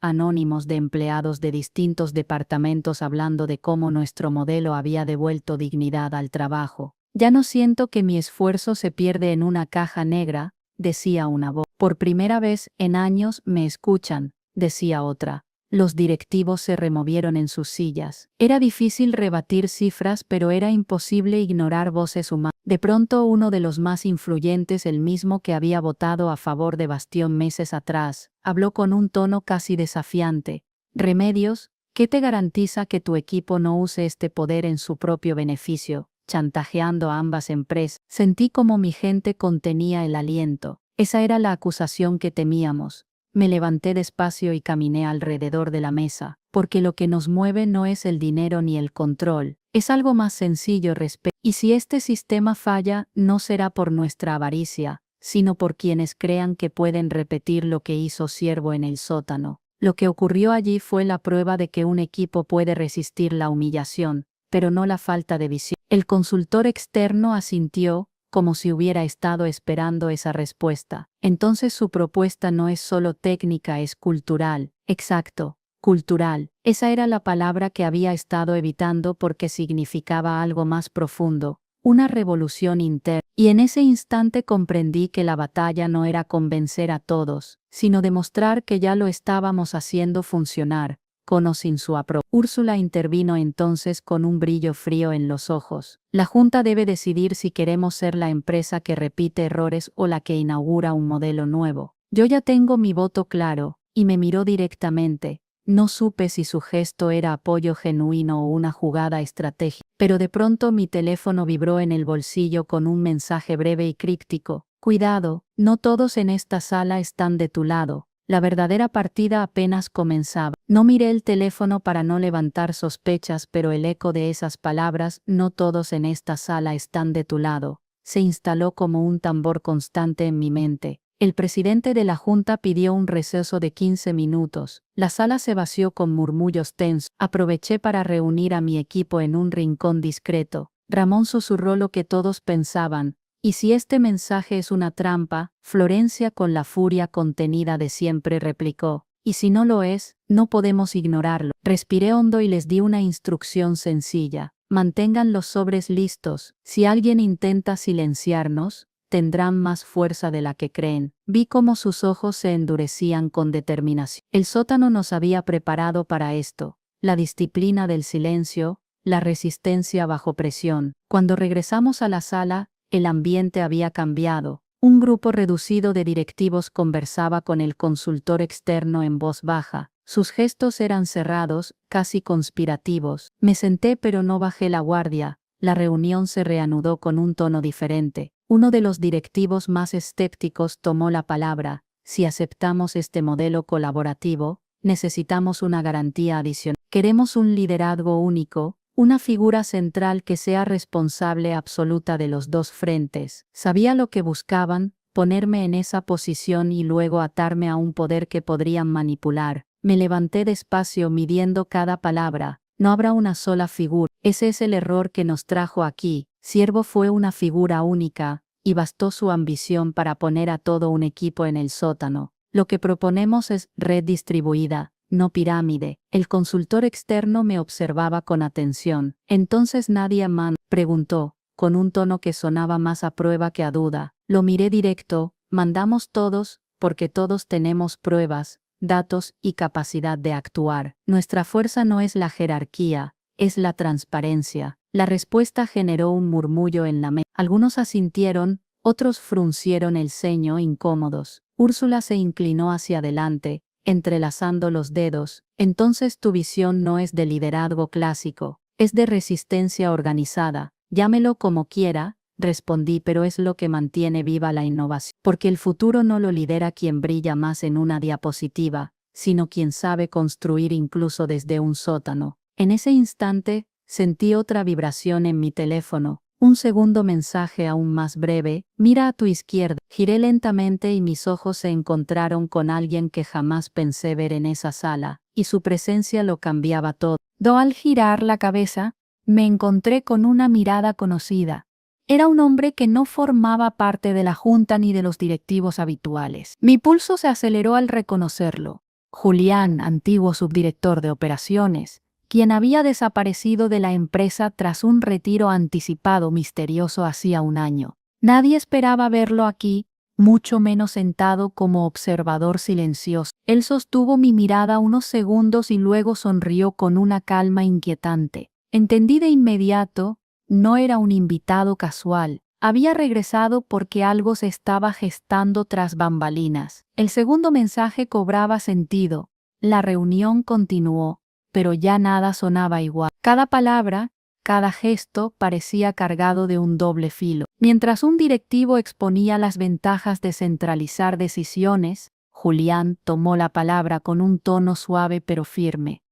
anónimos de empleados de distintos departamentos hablando de cómo nuestro modelo había devuelto dignidad al trabajo. Ya no siento que mi esfuerzo se pierde en una caja negra, decía una voz. Por primera vez en años me escuchan, decía otra. Los directivos se removieron en sus sillas. Era difícil rebatir cifras, pero era imposible ignorar voces humanas. De pronto uno de los más influyentes, el mismo que había votado a favor de Bastión meses atrás, habló con un tono casi desafiante: Remedios, ¿qué te garantiza que tu equipo no use este poder en su propio beneficio, chantajeando a ambas empresas? Sentí como mi gente contenía el aliento. Esa era la acusación que temíamos. Me levanté despacio y caminé alrededor de la mesa, porque lo que nos mueve no es el dinero ni el control, es algo más sencillo. Y si este sistema falla, no será por nuestra avaricia, sino por quienes crean que pueden repetir lo que hizo Ciervo en el sótano. Lo que ocurrió allí fue la prueba de que un equipo puede resistir la humillación, pero no la falta de visión. El consultor externo asintió, como si hubiera estado esperando esa respuesta. Entonces su propuesta no es solo técnica, es cultural. Exacto, cultural. Esa era la palabra que había estado evitando porque significaba algo más profundo, una revolución interna. Y en ese instante comprendí que la batalla no era convencer a todos, sino demostrar que ya lo estábamos haciendo funcionar, con o sin su aprobación. Úrsula intervino entonces con un brillo frío en los ojos. La Junta debe decidir si queremos ser la empresa que repite errores o la que inaugura un modelo nuevo. Yo ya tengo mi voto claro, y me miró directamente. No supe si su gesto era apoyo genuino o una jugada estratégica, pero de pronto mi teléfono vibró en el bolsillo con un mensaje breve y críptico. Cuidado, no todos en esta sala están de tu lado. La verdadera partida apenas comenzaba. No miré el teléfono para no levantar sospechas, pero el eco de esas palabras, no todos en esta sala están de tu lado, se instaló como un tambor constante en mi mente. El presidente de la Junta pidió un receso de 15 minutos. La sala se vació con murmullos tensos. Aproveché para reunir a mi equipo en un rincón discreto. Ramón susurró lo que todos pensaban. ¿Y si este mensaje es una trampa? Florencia, con la furia contenida de siempre, replicó. Y si no lo es, no podemos ignorarlo. Respiré hondo y les di una instrucción sencilla. Mantengan los sobres listos. Si alguien intenta silenciarnos, tendrán más fuerza de la que creen. Vi cómo sus ojos se endurecían con determinación. El sótano nos había preparado para esto. La disciplina del silencio, la resistencia bajo presión. Cuando regresamos a la sala, el ambiente había cambiado. Un grupo reducido de directivos conversaba con el consultor externo en voz baja. Sus gestos eran cerrados, casi conspirativos. Me senté pero no bajé la guardia. La reunión se reanudó con un tono diferente. Uno de los directivos más escépticos tomó la palabra. Si aceptamos este modelo colaborativo, necesitamos una garantía adicional. Queremos un liderazgo único, una figura central que sea responsable absoluta de los dos frentes. Sabía lo que buscaban, ponerme en esa posición y luego atarme a un poder que podrían manipular. Me levanté despacio midiendo cada palabra. No habrá una sola figura. Ese es el error que nos trajo aquí. Siervo fue una figura única, y bastó su ambición para poner a todo un equipo en el sótano. Lo que proponemos es red distribuida, no pirámide. El consultor externo me observaba con atención. Entonces Nadia Mann preguntó, con un tono que sonaba más a prueba que a duda. Lo miré directo. Mandamos todos, porque todos tenemos pruebas, datos y capacidad de actuar. Nuestra fuerza no es la jerarquía, es la transparencia. La respuesta generó un murmullo en la mesa. Algunos asintieron, otros fruncieron el ceño incómodos. Úrsula se inclinó hacia adelante, entrelazando los dedos. Entonces tu visión no es de liderazgo clásico, es de resistencia organizada. Llámelo como quiera, respondí, pero es lo que mantiene viva la innovación. Porque el futuro no lo lidera quien brilla más en una diapositiva, sino quien sabe construir incluso desde un sótano. En ese instante, sentí otra vibración en mi teléfono, un segundo mensaje aún más breve. Mira a tu izquierda. Giré lentamente y mis ojos se encontraron con alguien que jamás pensé ver en esa sala, y su presencia lo cambiaba todo. Al girar la cabeza, me encontré con una mirada conocida. Era un hombre que no formaba parte de la Junta ni de los directivos habituales. Mi pulso se aceleró al reconocerlo. Julián, antiguo subdirector de operaciones, quien había desaparecido de la empresa tras un retiro anticipado misterioso hacía un año. Nadie esperaba verlo aquí, mucho menos sentado como observador silencioso. Él sostuvo mi mirada unos segundos y luego sonrió con una calma inquietante. Entendí de inmediato, no era un invitado casual. Había regresado porque algo se estaba gestando tras bambalinas. El segundo mensaje cobraba sentido. La reunión continuó, pero ya nada sonaba igual. Cada palabra, cada gesto parecía cargado de un doble filo. Mientras un directivo exponía las ventajas de centralizar decisiones, Julián tomó la palabra con un tono suave pero firme.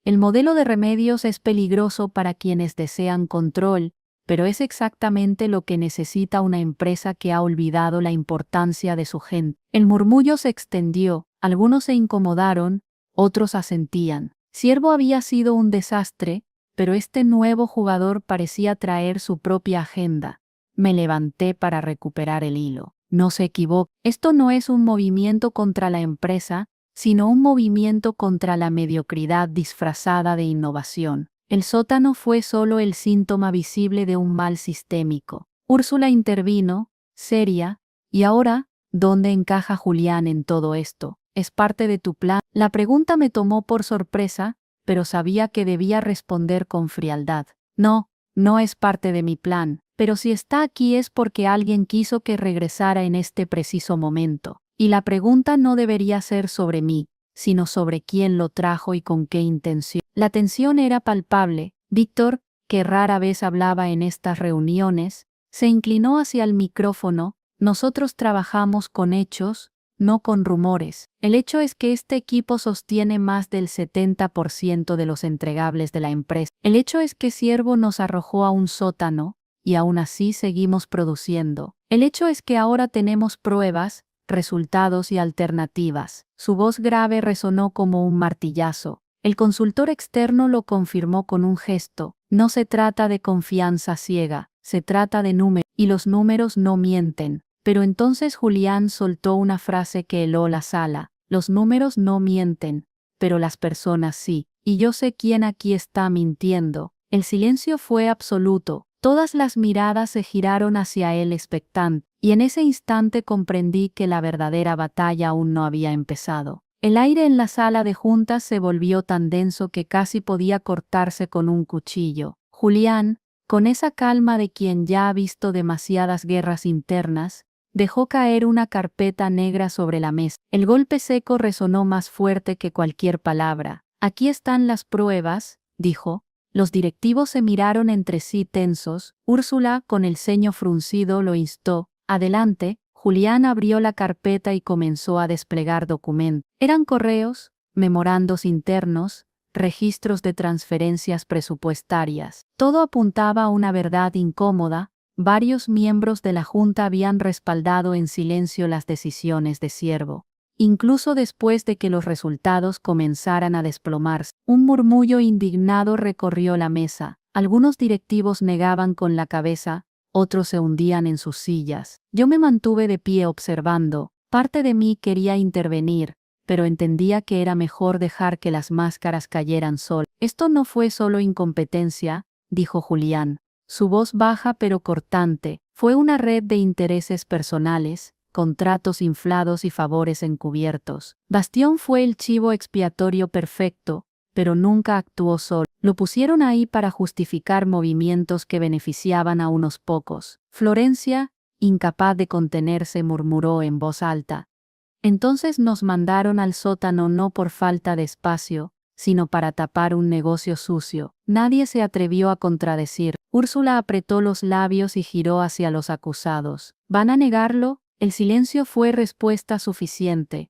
El modelo de Remedios es peligroso para quienes desean control, pero es exactamente lo que necesita una empresa que ha olvidado la importancia de su gente. El murmullo se extendió, algunos se incomodaron, otros asentían. Siervo había sido un desastre, pero este nuevo jugador parecía traer su propia agenda. Me levanté para recuperar el hilo. No se equivoque, esto no es un movimiento contra la empresa, sino un movimiento contra la mediocridad disfrazada de innovación. El sótano fue solo el síntoma visible de un mal sistémico. Úrsula intervino, seria, y ahora, ¿dónde encaja Julián en todo esto? ¿Es parte de tu plan? La pregunta me tomó por sorpresa, pero sabía que debía responder con frialdad. No, no es parte de mi plan, pero si está aquí es porque alguien quiso que regresara en este preciso momento. Y la pregunta no debería ser sobre mí, sino sobre quién lo trajo y con qué intención. La tensión era palpable. Víctor, que rara vez hablaba en estas reuniones, se inclinó hacia el micrófono. Nosotros trabajamos con hechos, no con rumores. El hecho es que este equipo sostiene más del 70% de los entregables de la empresa. El hecho es que Ciervo nos arrojó a un sótano, y aún así seguimos produciendo. El hecho es que ahora tenemos pruebas, resultados y alternativas. Su voz grave resonó como un martillazo. El consultor externo lo confirmó con un gesto. No se trata de confianza ciega, se trata de números, y los números no mienten. Pero entonces Julián soltó una frase que heló la sala. Los números no mienten, pero las personas sí. Y yo sé quién aquí está mintiendo. El silencio fue absoluto. Todas las miradas se giraron hacia él expectantes, y en ese instante comprendí que la verdadera batalla aún no había empezado. El aire en la sala de juntas se volvió tan denso que casi podía cortarse con un cuchillo. Julián, con esa calma de quien ya ha visto demasiadas guerras internas, dejó caer una carpeta negra sobre la mesa. El golpe seco resonó más fuerte que cualquier palabra. Aquí están las pruebas, dijo. Los directivos se miraron entre sí tensos. Úrsula, con el ceño fruncido, lo instó. Adelante. Julián abrió la carpeta y comenzó a desplegar documentos. Eran correos, memorandos internos, registros de transferencias presupuestarias. Todo apuntaba a una verdad incómoda. Varios miembros de la Junta habían respaldado en silencio las decisiones de Ciervo. Incluso después de que los resultados comenzaran a desplomarse, un murmullo indignado recorrió la mesa. Algunos directivos negaban con la cabeza, otros se hundían en sus sillas. Yo me mantuve de pie observando. Parte de mí quería intervenir, pero entendía que era mejor dejar que las máscaras cayeran solas. Esto no fue solo incompetencia, dijo Julián. Su voz baja pero cortante, fue una red de intereses personales, contratos inflados y favores encubiertos. Bastión fue el chivo expiatorio perfecto, pero nunca actuó solo. Lo pusieron ahí para justificar movimientos que beneficiaban a unos pocos. Florencia, incapaz de contenerse, murmuró en voz alta. Entonces nos mandaron al sótano no por falta de espacio, sino para tapar un negocio sucio. Nadie se atrevió a contradecir. Úrsula apretó los labios y giró hacia los acusados. ¿Van a negarlo? El silencio fue respuesta suficiente.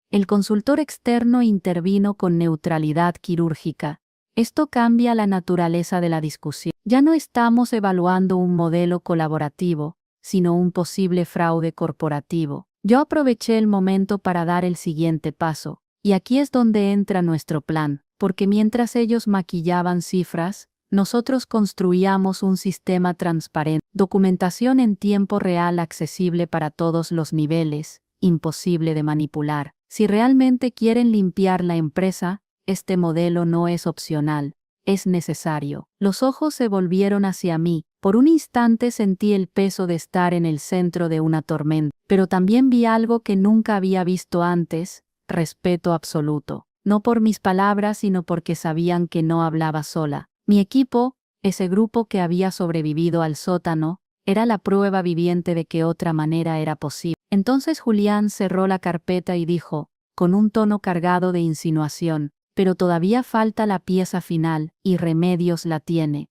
El consultor externo intervino con neutralidad quirúrgica. Esto cambia la naturaleza de la discusión. Ya no estamos evaluando un modelo colaborativo, sino un posible fraude corporativo. Yo aproveché el momento para dar el siguiente paso. Y aquí es donde entra nuestro plan, porque mientras ellos maquillaban cifras, nosotros construíamos un sistema transparente, documentación en tiempo real accesible para todos los niveles, imposible de manipular. Si realmente quieren limpiar la empresa, este modelo no es opcional, es necesario. Los ojos se volvieron hacia mí. Por un instante sentí el peso de estar en el centro de una tormenta, pero también vi algo que nunca había visto antes. Respeto absoluto, no por mis palabras sino porque sabían que no hablaba sola. Mi equipo, ese grupo que había sobrevivido al sótano, era la prueba viviente de que otra manera era posible. Entonces Julián cerró la carpeta y dijo, con un tono cargado de insinuación, pero todavía falta la pieza final, y Remedios la tiene.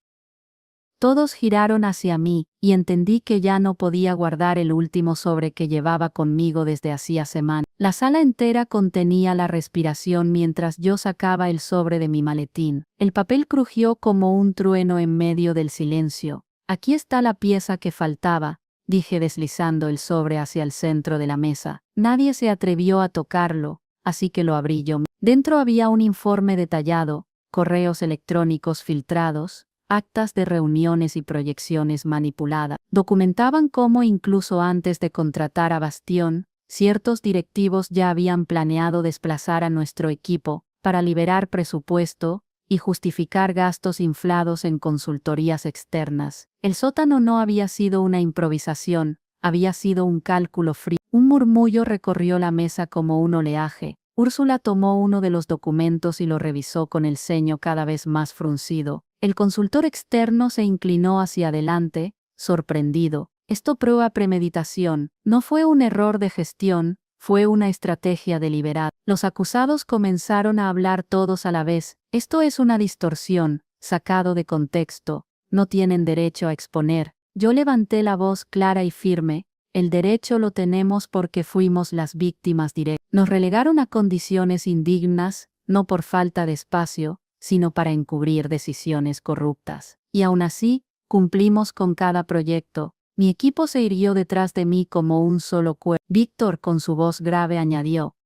Todos giraron hacia mí, y entendí que ya no podía guardar el último sobre que llevaba conmigo desde hacía semanas. La sala entera contenía la respiración mientras yo sacaba el sobre de mi maletín. El papel crujió como un trueno en medio del silencio. Aquí está la pieza que faltaba, dije deslizando el sobre hacia el centro de la mesa. Nadie se atrevió a tocarlo, así que lo abrí yo. Dentro había un informe detallado, correos electrónicos filtrados, actas de reuniones y proyecciones manipuladas. Documentaban cómo incluso antes de contratar a Bastión, ciertos directivos ya habían planeado desplazar a nuestro equipo para liberar presupuesto y justificar gastos inflados en consultorías externas. El sótano no había sido una improvisación, había sido un cálculo frío. Un murmullo recorrió la mesa como un oleaje. Úrsula tomó uno de los documentos y lo revisó con el ceño cada vez más fruncido. El consultor externo se inclinó hacia adelante, sorprendido. Esto prueba premeditación. No fue un error de gestión, fue una estrategia deliberada. Los acusados comenzaron a hablar todos a la vez. Esto es una distorsión, sacado de contexto. No tienen derecho a exponer. Yo levanté la voz clara y firme. El derecho lo tenemos porque fuimos las víctimas directas. Nos relegaron a condiciones indignas, no por falta de espacio, sino para encubrir decisiones corruptas. Y aún así, cumplimos con cada proyecto. Mi equipo se irguió detrás de mí como un solo cuerpo. Víctor, con su voz grave, añadió: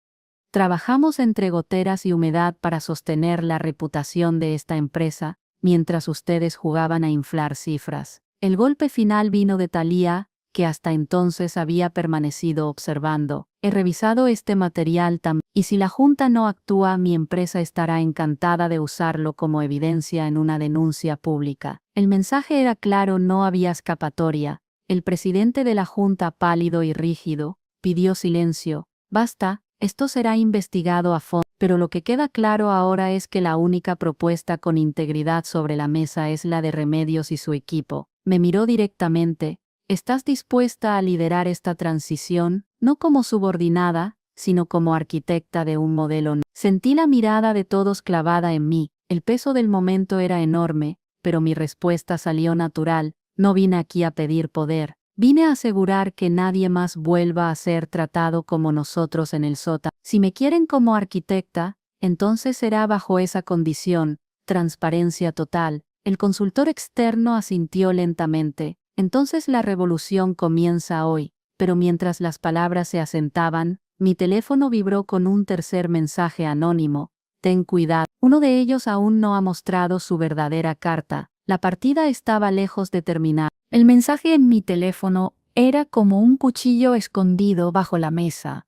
trabajamos entre goteras y humedad para sostener la reputación de esta empresa, mientras ustedes jugaban a inflar cifras. El golpe final vino de Thalía, que hasta entonces había permanecido observando. He revisado este material también, y si la Junta no actúa, mi empresa estará encantada de usarlo como evidencia en una denuncia pública. El mensaje era claro, no había escapatoria. El presidente de la Junta, pálido y rígido, pidió silencio. Basta, esto será investigado a fondo. Pero lo que queda claro ahora es que la única propuesta con integridad sobre la mesa es la de Remedios y su equipo. Me miró directamente. ¿Estás dispuesta a liderar esta transición, no como subordinada, sino como arquitecta de un modelo nuevo? Sentí la mirada de todos clavada en mí. El peso del momento era enorme, pero mi respuesta salió natural. No vine aquí a pedir poder. Vine a asegurar que nadie más vuelva a ser tratado como nosotros en el sótano. Si me quieren como arquitecta, entonces será bajo esa condición, transparencia total. El consultor externo asintió lentamente. Entonces la revolución comienza hoy, pero mientras las palabras se asentaban, mi teléfono vibró con un tercer mensaje anónimo. Ten cuidado. Uno de ellos aún no ha mostrado su verdadera carta. La partida estaba lejos de terminar. El mensaje en mi teléfono era como un cuchillo escondido bajo la mesa.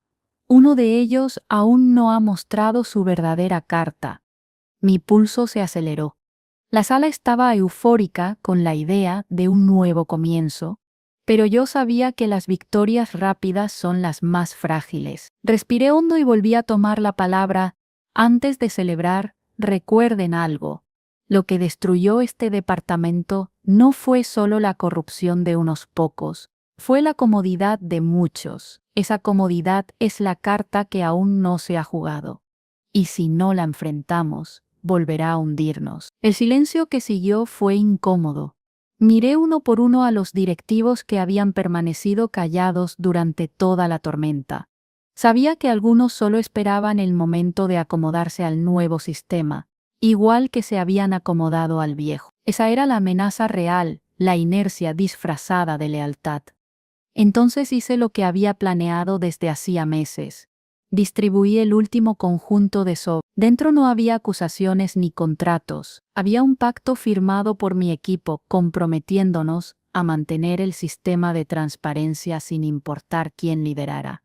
Uno de ellos aún no ha mostrado su verdadera carta. Mi pulso se aceleró. La sala estaba eufórica con la idea de un nuevo comienzo, pero yo sabía que las victorias rápidas son las más frágiles. Respiré hondo y volví a tomar la palabra. Antes de celebrar, recuerden algo. Lo que destruyó este departamento no fue solo la corrupción de unos pocos, fue la comodidad de muchos. Esa comodidad es la carta que aún no se ha jugado. Y si no la enfrentamos, volverá a hundirnos. El silencio que siguió fue incómodo. Miré uno por uno a los directivos que habían permanecido callados durante toda la tormenta. Sabía que algunos solo esperaban el momento de acomodarse al nuevo sistema, igual que se habían acomodado al viejo. Esa era la amenaza real, la inercia disfrazada de lealtad. Entonces hice lo que había planeado desde hacía meses. Distribuí el último conjunto de sobre. Dentro no había acusaciones ni contratos. Había un pacto firmado por mi equipo comprometiéndonos a mantener el sistema de transparencia sin importar quién liderara.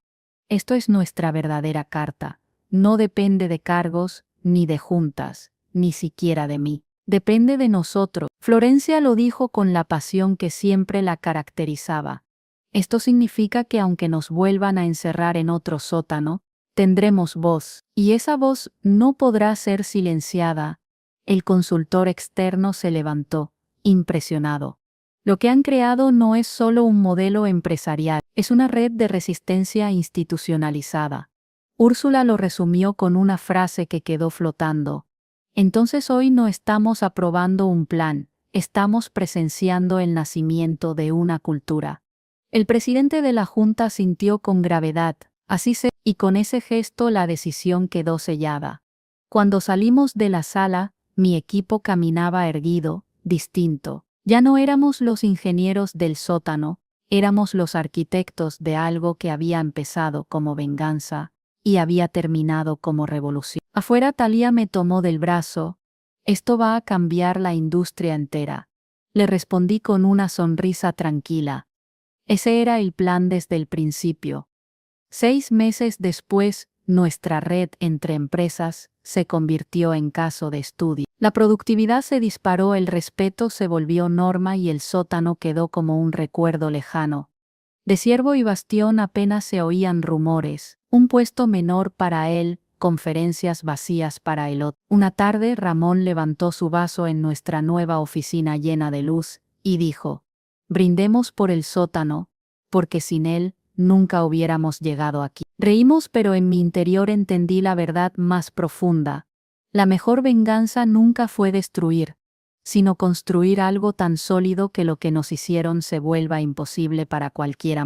Esto es nuestra verdadera carta. No depende de cargos, ni de juntas, ni siquiera de mí. Depende de nosotros. Florencia lo dijo con la pasión que siempre la caracterizaba. Esto significa que aunque nos vuelvan a encerrar en otro sótano, tendremos voz, y esa voz no podrá ser silenciada. El consultor externo se levantó, impresionado. Lo que han creado no es solo un modelo empresarial, es una red de resistencia institucionalizada. Úrsula lo resumió con una frase que quedó flotando. Entonces hoy no estamos aprobando un plan, estamos presenciando el nacimiento de una cultura. El presidente de la Junta sintió con gravedad. Así se, y con ese gesto la decisión quedó sellada. Cuando salimos de la sala, mi equipo caminaba erguido, distinto. Ya no éramos los ingenieros del sótano, éramos los arquitectos de algo que había empezado como venganza y había terminado como revolución. Afuera Thalía me tomó del brazo. Esto va a cambiar la industria entera. Le respondí con una sonrisa tranquila. Ese era el plan desde el principio. 6 meses después, nuestra red entre empresas se convirtió en caso de estudio. La productividad se disparó, el respeto se volvió norma y el sótano quedó como un recuerdo lejano. De Ciervo y Bastión apenas se oían rumores, un puesto menor para él, conferencias vacías para el otro. Una tarde Ramón levantó su vaso en nuestra nueva oficina llena de luz y dijo: brindemos por el sótano, porque sin él nunca hubiéramos llegado aquí. Reímos, pero en mi interior entendí la verdad más profunda. La mejor venganza nunca fue destruir, sino construir algo tan sólido que lo que nos hicieron se vuelva imposible para cualquiera más.